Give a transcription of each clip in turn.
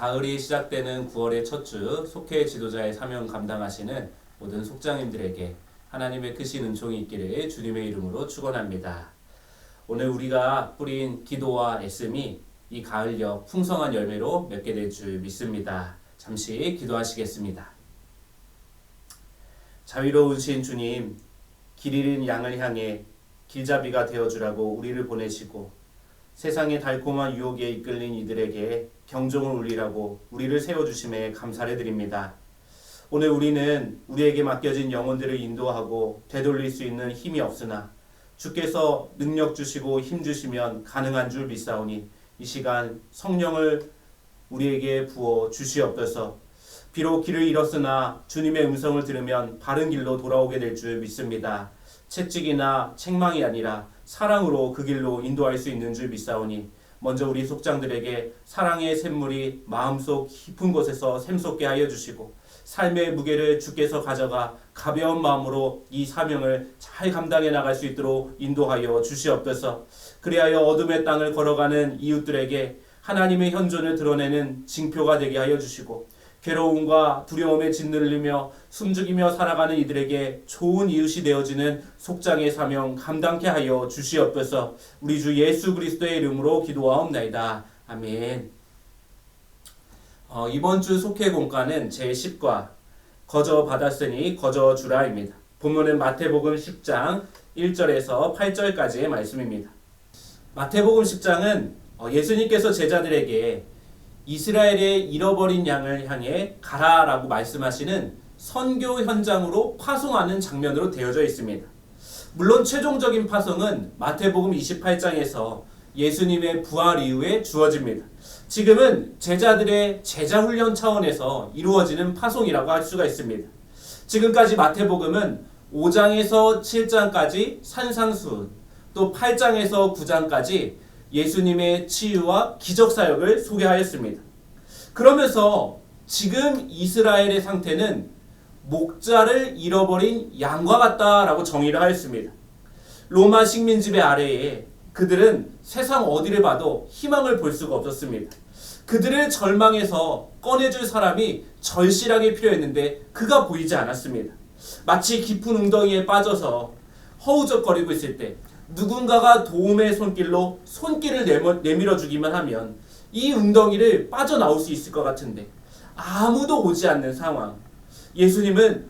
가을이 시작되는 9월의 첫 주 속회 지도자의 사명 감당하시는 모든 속장님들에게 하나님의 크신 은총이 있기를 주님의 이름으로 축원합니다. 오늘 우리가 뿌린 기도와 애씀이 이 가을역 풍성한 열매로 맺게 될 줄 믿습니다. 잠시 기도하시겠습니다. 자비로우신 주님, 길 잃은 양을 향해 길잡이가 되어주라고 우리를 보내시고 세상의 달콤한 유혹에 이끌린 이들에게 경종을 울리라고 우리를 세워주심에 감사를 드립니다. 오늘 우리는 우리에게 맡겨진 영혼들을 인도하고 되돌릴 수 있는 힘이 없으나 주께서 능력 주시고 힘 주시면 가능한 줄 믿사오니 이 시간 성령을 우리에게 부어 주시옵소서. 비록 길을 잃었으나 주님의 음성을 들으면 바른 길로 돌아오게 될 줄 믿습니다. 채찍이나 책망이 아니라 사랑으로 그 길로 인도할 수 있는 줄 믿사오니 먼저 우리 속장들에게 사랑의 샘물이 마음속 깊은 곳에서 샘솟게 하여 주시고 삶의 무게를 주께서 가져가 가벼운 마음으로 이 사명을 잘 감당해 나갈 수 있도록 인도하여 주시옵소서. 그리하여 어둠의 땅을 걸어가는 이웃들에게 하나님의 현존을 드러내는 징표가 되게 하여 주시고 괴로움과 두려움에 짓눌리며 숨죽이며 살아가는 이들에게 좋은 이웃이 되어지는 속장의 사명 감당케 하여 주시옵소서. 우리 주 예수 그리스도의 이름으로 기도하옵나이다. 아멘. 이번 주 속회 공과는 제10과 거저 받았으니 거저 주라입니다. 본문은 마태복음 10장 1절에서 8절까지의 말씀입니다. 마태복음 10장은 예수님께서 제자들에게 이스라엘의 잃어버린 양을 향해 가라라고 말씀하시는 선교 현장으로 파송하는 장면으로 되어져 있습니다. 물론 최종적인 파송은 마태복음 28장에서 예수님의 부활 이후에 주어집니다. 지금은 제자들의 제자훈련 차원에서 이루어지는 파송이라고 할 수가 있습니다. 지금까지 마태복음은 5장에서 7장까지 산상수훈, 또 8장에서 9장까지 예수님의 치유와 기적사역을 소개하였습니다. 그러면서 지금 이스라엘의 상태는 목자를 잃어버린 양과 같다라고 정의를 하였습니다. 로마 식민지배 아래에 그들은 세상 어디를 봐도 희망을 볼 수가 없었습니다. 그들을 절망해서 꺼내줄 사람이 절실하게 필요했는데 그가 보이지 않았습니다. 마치 깊은 웅덩이에 빠져서 허우적거리고 있을 때 누군가가 도움의 손길로 손길을 내밀어 주기만 하면 이 웅덩이를 빠져나올 수 있을 것 같은데 아무도 오지 않는 상황. 예수님은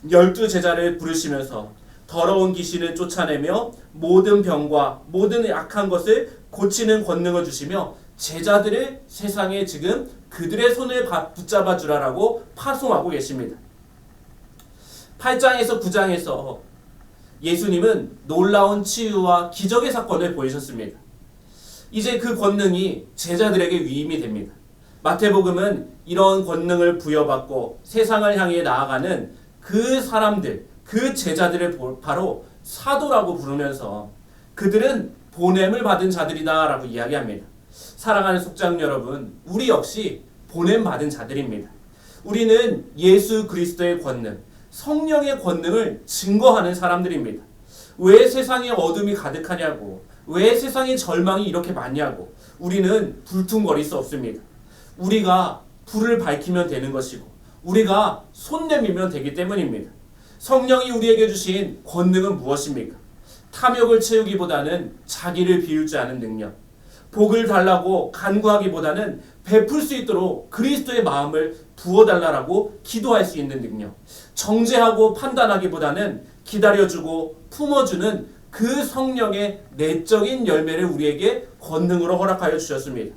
12제자를 부르시면서 더러운 귀신을 쫓아내며 모든 병과 모든 약한 것을 고치는 권능을 주시며 제자들을 세상에 지금 그들의 손을 붙잡아 주라라고 파송하고 계십니다. 8장에서 9장에서 예수님은 놀라운 치유와 기적의 사건을 보이셨습니다. 이제 그 권능이 제자들에게 위임이 됩니다. 마태복음은 이런 권능을 부여받고 세상을 향해 나아가는 그 사람들, 그 제자들을 바로 사도라고 부르면서 그들은 보냄을 받은 자들이다 라고 이야기합니다. 사랑하는 속장 여러분, 우리 역시 보냄 받은 자들입니다. 우리는 예수 그리스도의 권능, 성령의 권능을 증거하는 사람들입니다. 왜 세상에 어둠이 가득하냐고, 왜 세상에 절망이 이렇게 많냐고, 우리는 불퉁거릴 수 없습니다. 우리가 불을 밝히면 되는 것이고 우리가 손 내밀면 되기 때문입니다. 성령이 우리에게 주신 권능은 무엇입니까? 탐욕을 채우기보다는 자기를 비울지 않은 능력, 복을 달라고 간구하기보다는 베풀 수 있도록 그리스도의 마음을 부어달라고 기도할 수 있는 능력, 정죄하고 판단하기보다는 기다려주고 품어주는 그 성령의 내적인 열매를 우리에게 권능으로 허락하여 주셨습니다.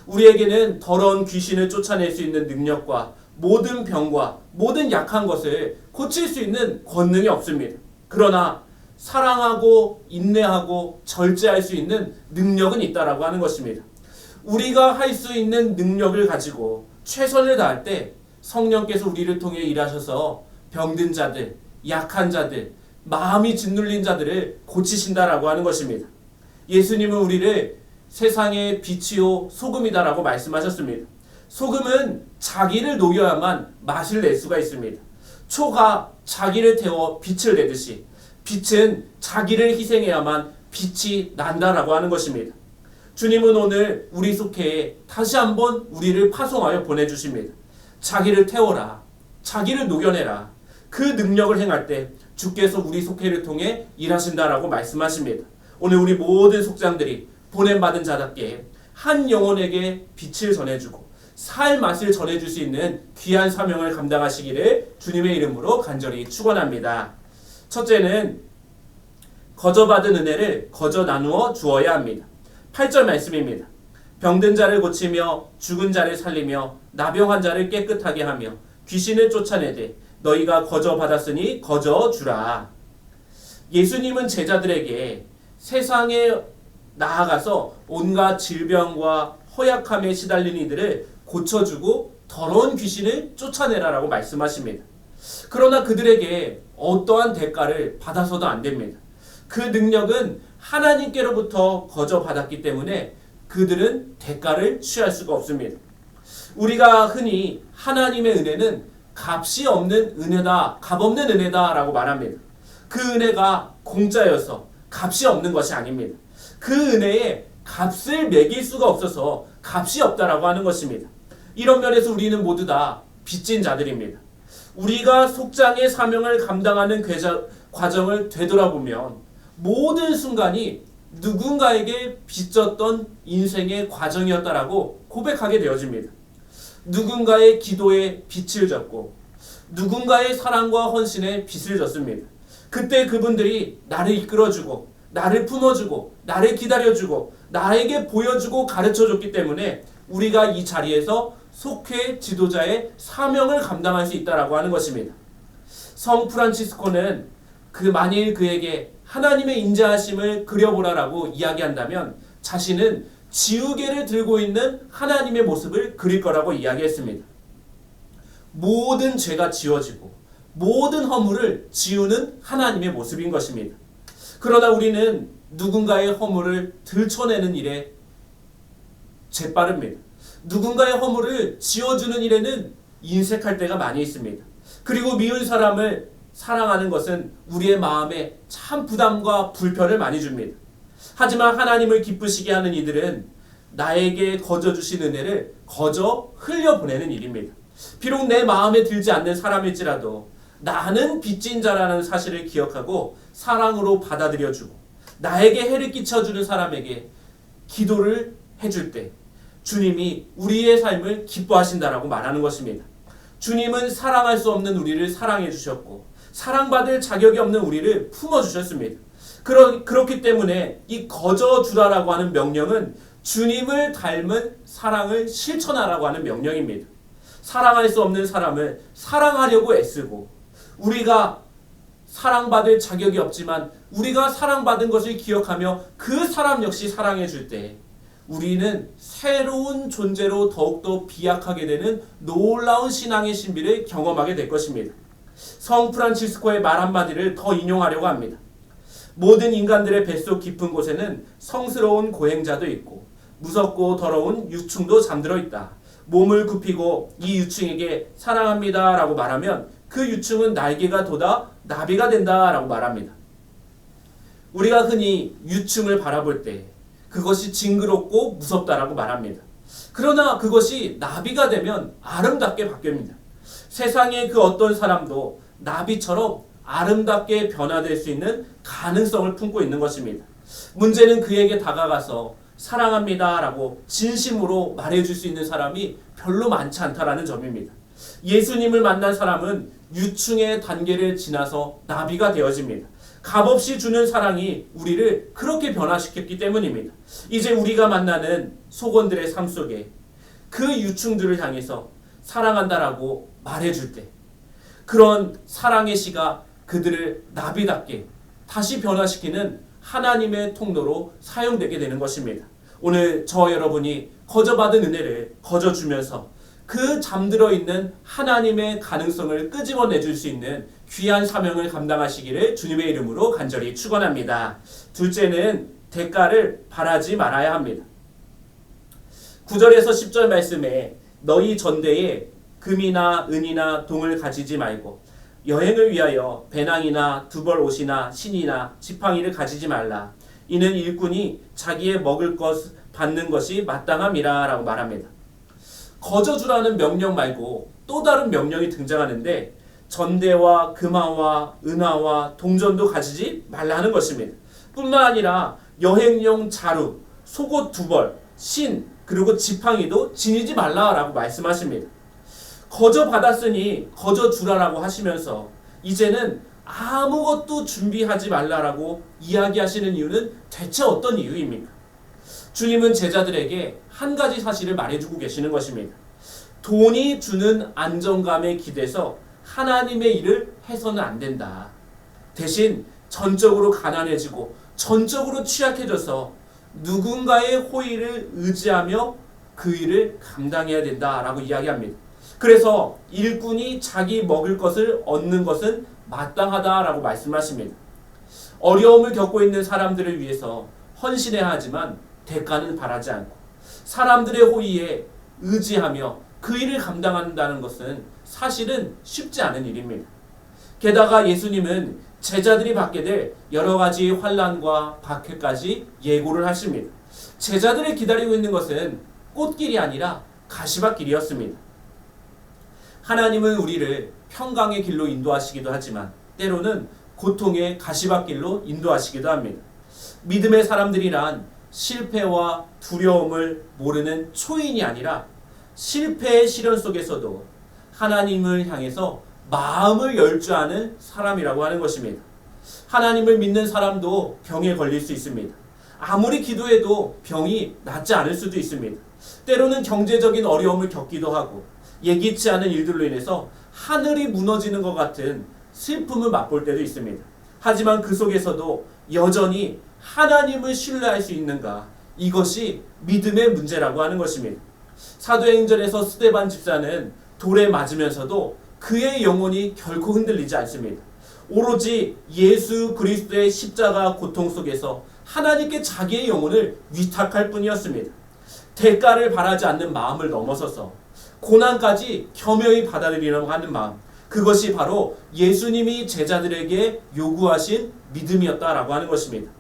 우리에게는 더러운 귀신을 쫓아낼 수 있는 능력과 모든 병과 모든 약한 것을 고칠 수 있는 권능이 없습니다. 그러나 사랑하고 인내하고 절제할 수 있는 능력은 있다라고 하는 것입니다. 우리가 할 수 있는 능력을 가지고 최선을 다할 때 성령께서 우리를 통해 일하셔서 병든 자들, 약한 자들, 마음이 짓눌린 자들을 고치신다라고 하는 것입니다. 예수님은 우리를 세상의 빛이요 소금이다라고 말씀하셨습니다. 소금은 자기를 녹여야만 맛을 낼 수가 있습니다. 초가 자기를 태워 빛을 내듯이 빛은 자기를 희생해야만 빛이 난다라고 하는 것입니다. 주님은 오늘 우리 속회에 다시 한번 우리를 파송하여 보내주십니다. 자기를 태워라. 자기를 녹여내라. 그 능력을 행할 때 주께서 우리 속회를 통해 일하신다라고 말씀하십니다. 오늘 우리 모든 속장들이 보냄받은 자답게 한 영혼에게 빛을 전해주고 살 맛을 전해줄 수 있는 귀한 사명을 감당하시기를 주님의 이름으로 간절히 축원합니다. 첫째는 거저 받은 은혜를 거저 나누어 주어야 합니다. 8절 말씀입니다. 병든 자를 고치며 죽은 자를 살리며 나병한 자를 깨끗하게 하며 귀신을 쫓아내되 너희가 거저 받았으니 거저 주라. 예수님은 제자들에게 세상에 나아가서 온갖 질병과 허약함에 시달린 이들을 고쳐주고 더러운 귀신을 쫓아내라라고 말씀하십니다. 그러나 그들에게 어떠한 대가를 받아서도 안 됩니다. 그 능력은 하나님께로부터 거저 받았기 때문에 그들은 대가를 취할 수가 없습니다. 우리가 흔히 하나님의 은혜는 값이 없는 은혜다, 값없는 은혜다라고 말합니다. 그 은혜가 공짜여서 값이 없는 것이 아닙니다. 그 은혜에 값을 매길 수가 없어서 값이 없다라고 하는 것입니다. 이런 면에서 우리는 모두 다 빚진 자들입니다. 우리가 속장의 사명을 감당하는 과정을 되돌아보면 모든 순간이 누군가에게 빚졌던 인생의 과정이었다라고 고백하게 되어집니다. 누군가의 기도에 빚을 졌고 누군가의 사랑과 헌신에 빚을 졌습니다. 그때 그분들이 나를 이끌어주고 나를 품어주고 나를 기다려주고 나에게 보여주고 가르쳐줬기 때문에 우리가 이 자리에서 속회 지도자의 사명을 감당할 수 있다라고 하는 것입니다. 성 프란치스코는 만일 그에게 하나님의 인자하심을 그려보라라고 이야기한다면 자신은 지우개를 들고 있는 하나님의 모습을 그릴 거라고 이야기했습니다. 모든 죄가 지워지고 모든 허물을 지우는 하나님의 모습인 것입니다. 그러나 우리는 누군가의 허물을 들춰내는 일에 재빠릅니다. 누군가의 허물을 지워주는 일에는 인색할 때가 많이 있습니다. 그리고 미운 사람을 사랑하는 것은 우리의 마음에 참 부담과 불편을 많이 줍니다. 하지만 하나님을 기쁘시게 하는 이들은 나에게 거저 주신 은혜를 거저 흘려보내는 일입니다. 비록 내 마음에 들지 않는 사람일지라도 나는 빚진 자라는 사실을 기억하고 사랑으로 받아들여주고 나에게 해를 끼쳐주는 사람에게 기도를 해줄 때 주님이 우리의 삶을 기뻐하신다라고 말하는 것입니다. 주님은 사랑할 수 없는 우리를 사랑해 주셨고 사랑받을 자격이 없는 우리를 품어주셨습니다. 그렇기 때문에 이 거저 주라라고 하는 명령은 주님을 닮은 사랑을 실천하라고 하는 명령입니다. 사랑할 수 없는 사람을 사랑하려고 애쓰고 우리가 사랑받을 자격이 없지만 우리가 사랑받은 것을 기억하며 그 사람 역시 사랑해 줄 때 우리는 새로운 존재로 더욱더 비약하게 되는 놀라운 신앙의 신비를 경험하게 될 것입니다. 성 프란치스코의 말 한마디를 더 인용하려고 합니다. 모든 인간들의 뱃속 깊은 곳에는 성스러운 고행자도 있고 무섭고 더러운 유충도 잠들어 있다. 몸을 굽히고 이 유충에게 사랑합니다 라고 말하면 그 유충은 날개가 돋아 나비가 된다 라고 말합니다. 우리가 흔히 유충을 바라볼 때 그것이 징그럽고 무섭다라고 말합니다. 그러나 그것이 나비가 되면 아름답게 바뀝니다. 세상의 그 어떤 사람도 나비처럼 아름답게 변화될 수 있는 가능성을 품고 있는 것입니다. 문제는 그에게 다가가서 사랑합니다 라고 진심으로 말해줄 수 있는 사람이 별로 많지 않다라는 점입니다. 예수님을 만난 사람은 유충의 단계를 지나서 나비가 되어집니다. 값없이 주는 사랑이 우리를 그렇게 변화시켰기 때문입니다. 이제 우리가 만나는 속원들의 삶 속에 그 유충들을 향해서 사랑한다라고 말해줄 때 그런 사랑의 시가 그들을 나비답게 다시 변화시키는 하나님의 통로로 사용되게 되는 것입니다. 오늘 저와 여러분이 거저 받은 은혜를 거저 주면서 그 잠들어 있는 하나님의 가능성을 끄집어내줄 수 있는 귀한 사명을 감당하시기를 주님의 이름으로 간절히 축원합니다. 둘째는 대가를 바라지 말아야 합니다. 9절에서 10절 말씀에 너희 전대에 금이나 은이나 동을 가지지 말고 여행을 위하여 배낭이나 두벌 옷이나 신이나 지팡이를 가지지 말라. 이는 일꾼이 자기의 먹을 것 받는 것이 마땅함이라 라고 말합니다. 거저 주라는 명령 말고 또 다른 명령이 등장하는데 전대와 금화와 은화와 동전도 가지지 말라는 것입니다. 뿐만 아니라 여행용 자루, 속옷 2벌, 신, 그리고 지팡이도 지니지 말라라고 말씀하십니다. 거저 받았으니 거저 주라라고 하시면서 이제는 아무것도 준비하지 말라라고 이야기하시는 이유는 대체 어떤 이유입니까? 주님은 제자들에게 한 가지 사실을 말해주고 계시는 것입니다. 돈이 주는 안정감에 기대서 하나님의 일을 해서는 안 된다. 대신 전적으로 가난해지고 전적으로 취약해져서 누군가의 호의를 의지하며 그 일을 감당해야 된다라고 이야기합니다. 그래서 일꾼이 자기 먹을 것을 얻는 것은 마땅하다라고 말씀하십니다. 어려움을 겪고 있는 사람들을 위해서 헌신해야 하지만 대가는 바라지 않고 사람들의 호의에 의지하며 그 일을 감당한다는 것은 사실은 쉽지 않은 일입니다. 게다가 예수님은 제자들이 받게 될 여러 가지 환난과 박해까지 예고를 하십니다. 제자들을 기다리고 있는 것은 꽃길이 아니라 가시밭길이었습니다. 하나님은 우리를 평강의 길로 인도하시기도 하지만 때로는 고통의 가시밭길로 인도하시기도 합니다. 믿음의 사람들이란 실패와 두려움을 모르는 초인이 아니라 실패의 시련 속에서도 하나님을 향해서 마음을 열 줄 아는 사람이라고 하는 것입니다. 하나님을 믿는 사람도 병에 걸릴 수 있습니다. 아무리 기도해도 병이 낫지 않을 수도 있습니다. 때로는 경제적인 어려움을 겪기도 하고 예기치 않은 일들로 인해서 하늘이 무너지는 것 같은 슬픔을 맛볼 때도 있습니다. 하지만 그 속에서도 여전히 하나님을 신뢰할 수 있는가? 이것이 믿음의 문제라고 하는 것입니다. 사도행전에서 스데반 집사는 돌에 맞으면서도 그의 영혼이 결코 흔들리지 않습니다. 오로지 예수 그리스도의 십자가 고통 속에서 하나님께 자기의 영혼을 위탁할 뿐이었습니다. 대가를 바라지 않는 마음을 넘어서서 고난까지 겸허히 받아들이려고 하는 마음, 그것이 바로 예수님이 제자들에게 요구하신 믿음이었다라고 하는 것입니다.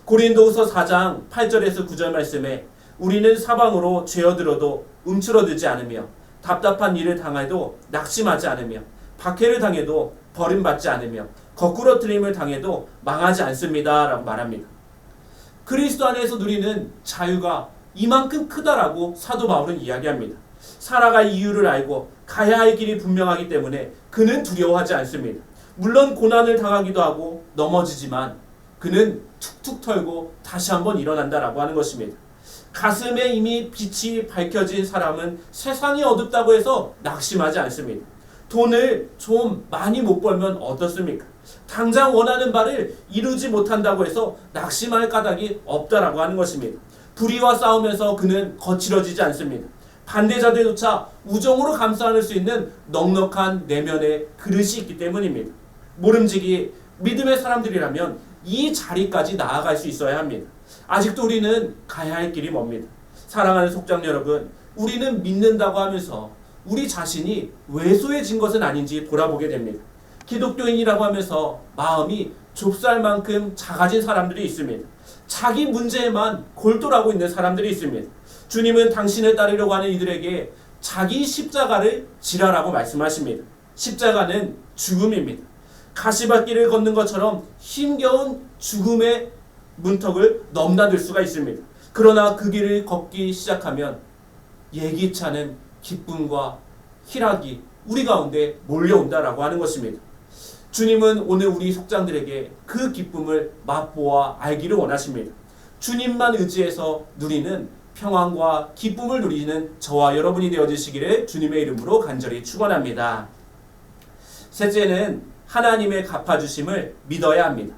고린도후서 4장 8절에서 9절 말씀에 우리는 사방으로 죄어들어도 움츠러들지 않으며 답답한 일을 당해도 낙심하지 않으며 박해를 당해도 버림받지 않으며 거꾸로 틀림을 당해도 망하지 않습니다 라고 말합니다. 그리스도 안에서 누리는 자유가 이만큼 크다라고 사도 바울은 이야기합니다. 살아갈 이유를 알고 가야 할 길이 분명하기 때문에 그는 두려워하지 않습니다. 물론 고난을 당하기도 하고 넘어지지만 그는 툭툭 털고 다시 한번 일어난다라고 하는 것입니다. 가슴에 이미 빛이 밝혀진 사람은 세상이 어둡다고 해서 낙심하지 않습니다. 돈을 좀 많이 못 벌면 어떻습니까? 당장 원하는 바를 이루지 못한다고 해서 낙심할 까닭이 없다라고 하는 것입니다. 불의와 싸우면서 그는 거칠어지지 않습니다. 반대자들조차 우정으로 감싸 안을 수 있는 넉넉한 내면의 그릇이 있기 때문입니다. 모름지기 믿음의 사람들이라면 이 자리까지 나아갈 수 있어야 합니다. 아직도 우리는 가야 할 길이 멉니다. 사랑하는 속장 여러분, 우리는 믿는다고 하면서 우리 자신이 왜소해진 것은 아닌지 돌아보게 됩니다. 기독교인이라고 하면서 마음이 좁쌀 만큼 작아진 사람들이 있습니다. 자기 문제에만 골똘하고 있는 사람들이 있습니다. 주님은 당신을 따르려고 하는 이들에게 자기 십자가를 지라라고 말씀하십니다. 십자가는 죽음입니다. 가시밭길을 걷는 것처럼 힘겨운 죽음의 문턱을 넘나들 수가 있습니다. 그러나 그 길을 걷기 시작하면 예기치 않은 기쁨과 희락이 우리 가운데 몰려온다라고 하는 것입니다. 주님은 오늘 우리 속장들에게 그 기쁨을 맛보아 알기를 원하십니다. 주님만 의지해서 누리는 평안과 기쁨을 누리는 저와 여러분이 되어주시기를 주님의 이름으로 간절히 축원합니다. 셋째는 하나님의 갚아주심을 믿어야 합니다.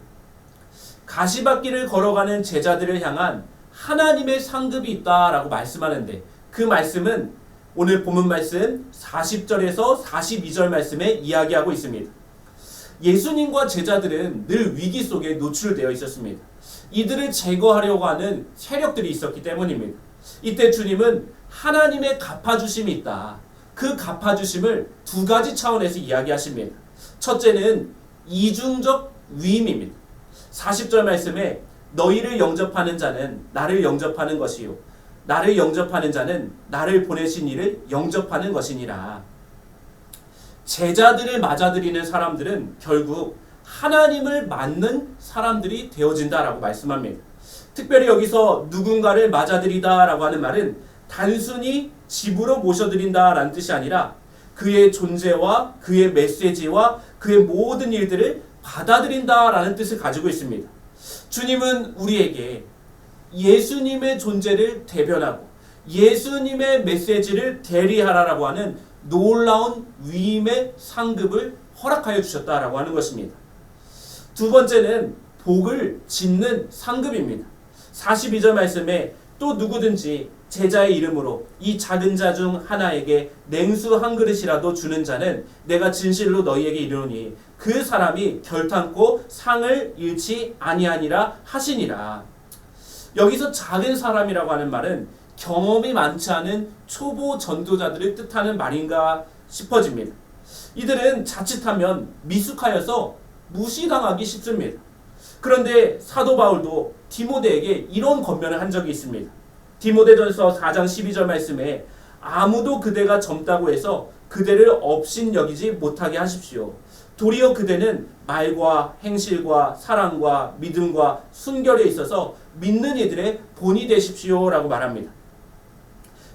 가시밭길을 걸어가는 제자들을 향한 하나님의 상급이 있다라고 말씀하는데 그 말씀은 오늘 본문 말씀 40절에서 42절 말씀에 이야기하고 있습니다. 예수님과 제자들은 늘 위기 속에 노출되어 있었습니다. 이들을 제거하려고 하는 세력들이 있었기 때문입니다. 이때 주님은 하나님의 갚아주심이 있다. 그 갚아주심을 두 가지 차원에서 이야기하십니다. 첫째는 이중적 위임입니다. 40절 말씀에 너희를 영접하는 자는 나를 영접하는 것이요 나를 영접하는 자는 나를 보내신 이를 영접하는 것이니라. 제자들을 맞아들이는 사람들은 결국 하나님을 맞는 사람들이 되어진다라고 말씀합니다. 특별히 여기서 누군가를 맞아들이다라고 하는 말은 단순히 집으로 모셔드린다라는 뜻이 아니라 그의 존재와 그의 메시지와 그의 모든 일들을 받아들인다라는 뜻을 가지고 있습니다. 주님은 우리에게 예수님의 존재를 대변하고 예수님의 메시지를 대리하라라고 하는 놀라운 위임의 상급을 허락하여 주셨다라고 하는 것입니다. 두 번째는 복을 짓는 상급입니다. 42절 말씀에 또 누구든지 제자의 이름으로 이 작은 자 중 하나에게 냉수 한 그릇이라도 주는 자는 내가 진실로 너희에게 이르노니 그 사람이 결탄코 상을 잃지 아니하니라 하시니라. 여기서 작은 사람이라고 하는 말은 경험이 많지 않은 초보 전도자들을 뜻하는 말인가 싶어집니다. 이들은 자칫하면 미숙하여서 무시당하기 쉽습니다. 그런데 사도 바울도 디모데에게 이런 권면을 한 적이 있습니다. 디모데전서 4장 12절 말씀에 아무도 그대가 젊다고 해서 그대를 업신 여기지 못하게 하십시오. 도리어 그대는 말과 행실과 사랑과 믿음과 순결에 있어서 믿는 이들의 본이 되십시오라고 말합니다.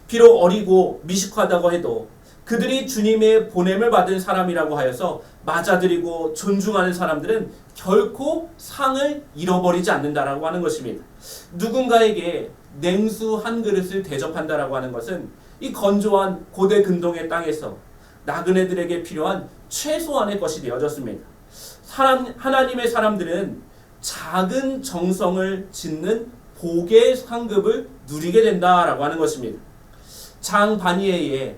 비록 어리고 미숙하다고 해도 그들이 주님의 보냄을 받은 사람이라고 하여서 맞아들이고 존중하는 사람들은 결코 상을 잃어버리지 않는다라고 하는 것입니다. 누군가에게 냉수 한 그릇을 대접한다라고 하는 것은 이 건조한 고대 근동의 땅에서 나그네들에게 필요한 최소한의 것이 되어졌습니다. 하나님의 사람들은 작은 정성을 짓는 복의 상급을 누리게 된다라고 하는 것입니다. 장 바니에의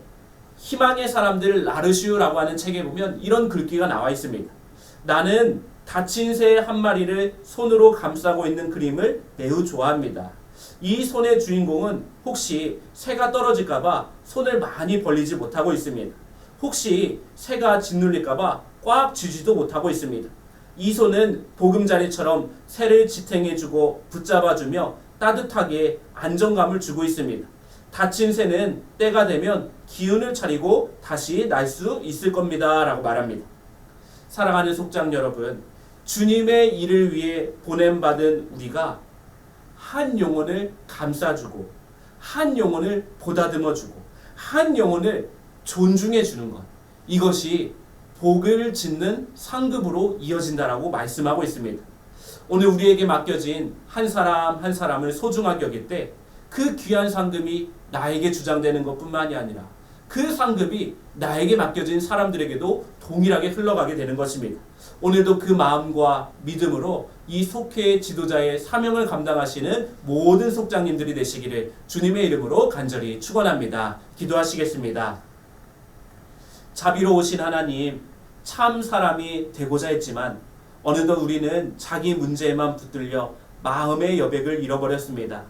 희망의 사람들 라르슈라고 하는 책에 보면 이런 글귀가 나와 있습니다. 나는 다친 새 한 마리를 손으로 감싸고 있는 그림을 매우 좋아합니다. 이 손의 주인공은 혹시 새가 떨어질까봐 손을 많이 벌리지 못하고 있습니다. 혹시 새가 짓눌릴까봐 꽉 쥐지도 못하고 있습니다. 이 손은 보금자리처럼 새를 지탱해주고 붙잡아주며 따뜻하게 안정감을 주고 있습니다. 다친 새는 때가 되면 기운을 차리고 다시 날 수 있을 겁니다 라고 말합니다. 사랑하는 속장 여러분, 주님의 일을 위해 보냄받은 우리가 한 영혼을 감싸주고 한 영혼을 보다듬어주고 한 영혼을 존중해주는 것, 이것이 복을 짓는 상급으로 이어진다라고 말씀하고 있습니다. 오늘 우리에게 맡겨진 한 사람 한 사람을 소중하게 여길 때 그 귀한 상급이 나에게 주장되는 것뿐만이 아니라 그 상급이 나에게 맡겨진 사람들에게도 동일하게 흘러가게 되는 것입니다. 오늘도 그 마음과 믿음으로 이 속회의 지도자의 사명을 감당하시는 모든 속장님들이 되시기를 주님의 이름으로 간절히 축원합니다. 기도하시겠습니다. 자비로우신 하나님, 참 사람이 되고자 했지만 어느덧 우리는 자기 문제에만 붙들려 마음의 여백을 잃어버렸습니다.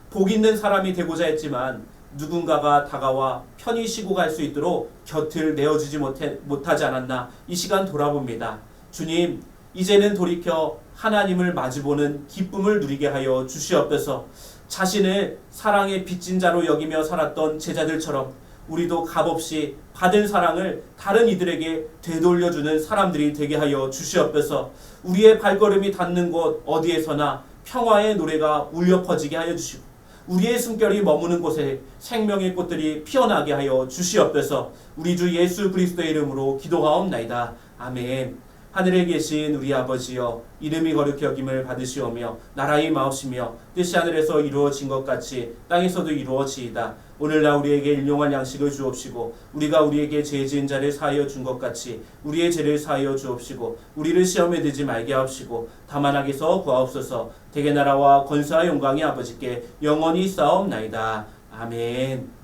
복 있는 사람이 되고자 했지만 누군가가 다가와 편히 쉬고 갈 수 있도록 곁을 내어주지 못하지 않았나 이 시간 돌아봅니다. 주님, 이제는 돌이켜 하나님을 마주보는 기쁨을 누리게 하여 주시옵소서. 자신을 사랑의 빚진 자로 여기며 살았던 제자들처럼 우리도 값없이 받은 사랑을 다른 이들에게 되돌려주는 사람들이 되게 하여 주시옵소서. 우리의 발걸음이 닿는 곳 어디에서나 평화의 노래가 울려 퍼지게 하여 주시고 우리의 숨결이 머무는 곳에 생명의 꽃들이 피어나게 하여 주시옵소서. 우리 주 예수 그리스도의 이름으로 기도하옵나이다. 아멘. 하늘에 계신 우리 아버지여, 이름이 거룩히 여김을 받으시오며 나라의 마옵시며 뜻이 하늘에서 이루어진 것 같이 땅에서도 이루어지이다. 오늘날 우리에게 일용할 양식을 주옵시고 우리가 우리에게 죄 지은 자를 사하여 준 것 같이 우리의 죄를 사하여 주옵시고 우리를 시험에 들지 말게 하옵시고 다만 악에서 구하옵소서. 대개 나라와 권세와 영광이 아버지께 영원히 쌓옵나이다. 아멘.